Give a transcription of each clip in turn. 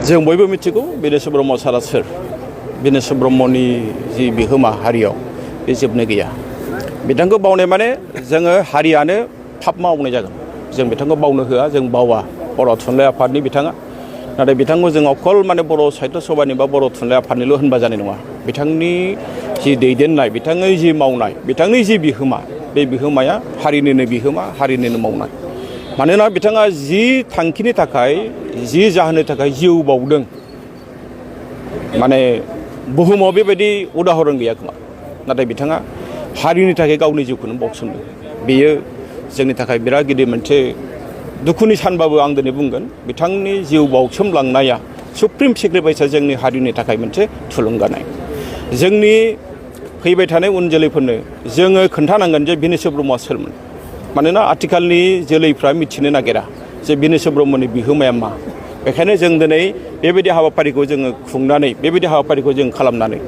जों बयबो मिथिगौ बिनेश ब्रह्म सारा सोर बिनेश ब्रह्मनि जि बिहोमा हारियाव बे जोबनो गैया बिथांखौ बावनाय माने जोङो हारियानो फाब मावनाय जागोन जों बिथांखौ बावनो होआ जों बावा बर' थुनलाइ आफादनि बिथाङा नाथाय बिथांखौ जों अकल माने बर' साहित्य सभानि बा बर' थुनलाइ आफादनिल' होनबा जानाय नङा बिथांनि जि दैदेननाय बिथांनि जि मावनाय बिथांनि जि बिहोमा बे बिहोमाया हारिनिनो बिहोमा हारिनिनो मावनाय मानोना बिथाङा जि थांखिनि थाखाय जि जाहोननि थाखाय जिउ बावदों माने बुहुमाव बेबायदि उदाहरन गैया खोमा नाथाय बिथाङा हारिनि थाखाय गावनि जिउखौनो बावसोमदों बेयो जोंनि थाखाय बिराद गिदिर मोनसे दुखुनि सानबाबो आं दिनै बुंगोन बिथांनि जिउ बावसोमलांनाया सुप्रिम सेक्रिफाइसआ जोंनि हारिनि थाखाय मोनसे थुलुंगानाय जोंनि फैबाय थानाय उन जोलैफोरनो जोङो खोन्थानांगोन जे बिनेश ब्रह्मआ सोरमोन मानोना आथिखालनि जोलैफ्रा मिथिनो नागिरा जे बिनेश ब्रह्मनि बिहोमाया मा बेखायनो जों दिनै बेबायदि हाबाफारिखौ जोङो खुंनानै बेबायदि हाबाफारिखौ जों खालामनानै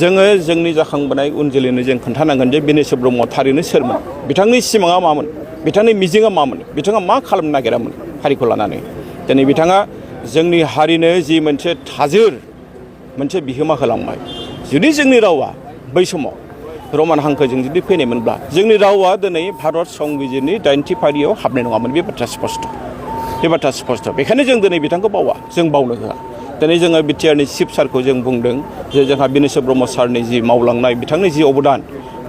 जोङो जोंनि जाखांबोनाय उन जोलैनो जों खोन्थानांगोन जे बिनेश ब्रह्मआ थारैनो सोरमोन बिथांनि सिमाङा मामोन बिथांनि मिजिङा मामोन बिथाङा मा खालामनो नागिरामोन हारिखौ लानानै दिनै बिथाङा जोंनि हारिनो जि मोनसे थाजोर मोनसे बिहोमा होलांबाय जुदि जोंनि रावा बै समाव रमान हांखोजों जुदि फैनायमोनब्ला जोंनि रावा दिनै भारत संबिजिरनि 80 फारियाव हाबनाय नङामोन बे बाथ्रा स्पष्ट बेखायनो जों दिनै बिथांखौ बावा जों बावनो होआ दिनै जोङो बिटिआरनि चिफ सारखौ जों बुंदों जे जोंहा बिनेश ब्रह्म सारनि जि मावलांनाय बिथांनि जि अबदान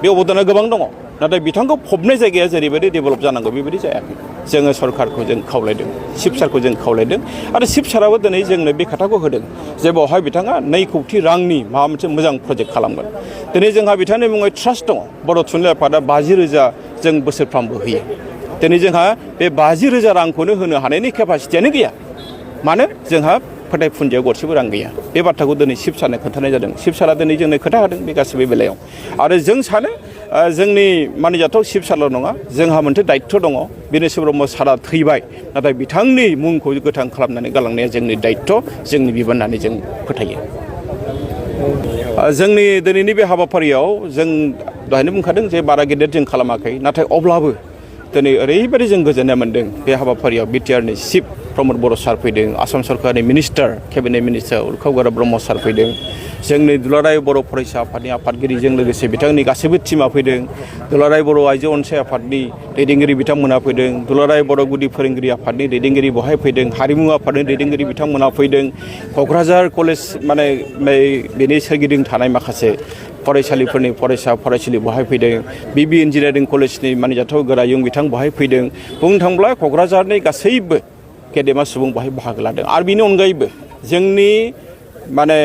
बे अबदाना गोबां दङ नाथाय बिथांखौ फबनाय जायगाया जेरैबायदि डेभेलप जानांगौ बेबायदि जायाखै जोङो सरकारखौ जों खावलायदों चिफ सारखौ जों खावलायदों आरो चिफ साराबो दिनै जोंनो बे खोथाखौ होदों जे बेवहाय बिथाङा 2 कौटि रांनि माबा मोनसे मोजां प्रजेक्ट खालामगोन दिनै जोंहा बिथांनि मुङै ट्रास्ट दङ बर' थुनलाइ आफादा 50,000 जों बोसोरफ्रामबो होयो दिनै जोंहा बे 50,000 रांखौनो होनो हानायनि केपासिटियानो गैया मानो जोंहा फोथाय फुन्जियाव गरसेबो रां गैया बे बाथ्राखौ दिनै चिफ सारनो खोन्थानाय जादों चिफ सारा दिनै जोंनो खोथा होदों बे गासैबो बेलायाव आरो जों सानो जोंनि मानिजाथाव चिफ सारल' नङा जोंहा मोनसे दायित्व दङ बिनेश ब्रह्म सारा थैबाय नाथाय बिथांनि मुंखौ गोथां खालामनानै गालांनाया जोंनि दायित्व जोंनि बिबान होननानै जों फोथायो जोंनि दिनैनि बे हाबाफारियाव जों दहायनो बुंखादों जे बारा गेदेर जों खालामाखै नाथाय अब्लाबो दिनै ओरैबायदि जों गोजोननाय मोन्दों बे हाबाफारियाव बिटिआरनि चिफ प्रमद बर' सार फैदों आसाम सरकारनि minister cabinet minister Urkhao Brahma सार फैदों जोंनि दुलाराय बर' फरायसा आफादनि आफादगिरिजों लोगोसे बिथांनि गासैबो टिमा फैदों दुलाराय बर' आइजो अनसाय आफादनि दैदेनगिरि बिथांमोना फैदों दुलाराय बर' गुदि फोरोंगिरि आफादनि दैदेनगिरि बहाय फैदों हारिमु आफादनि दैदेनगिरि बिथांमोना फैदों क'क्राझार कलेज माने बेनि सोरगिदिं थानाय माखासे फरायसालिफोरनि फरायसा फरायसुलि बहाय फैदों बिबि इन्जिनियारिं कलेजनि मानिजाथाव गोरायुं बिथां बहाय फैदों बुंनो थांब्ला क'क्राझारनि गासैबो गेदेमा सुबुं बहाय बाहागो लादों आरो बेनि अनगायैबो जोंनि माने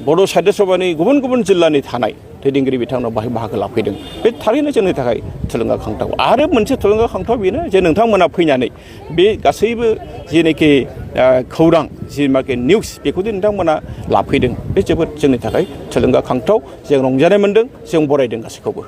बर' साहित्य सभानि गुबुन गुबुन जिल्लानि थानाय दैदेनगिरि बिथांमोना बाहाय बाहागो लाफैदों बे थारैनो जोंनि थाखाय थुलुंगाखांथाव आरो मोनसे थुलुंगाखांथाव बेनो जे नोंथांमोना फैनानै बे गासैबो जेनोखि खौरां जि मार्केट निउस बेखौदि नोंथांमोना लाफैदों बे जोबोद जोंनि थाखाय थुलुंगाखांथाव जों रंजानाय मोन्दों जों बरायदों गासैखौबो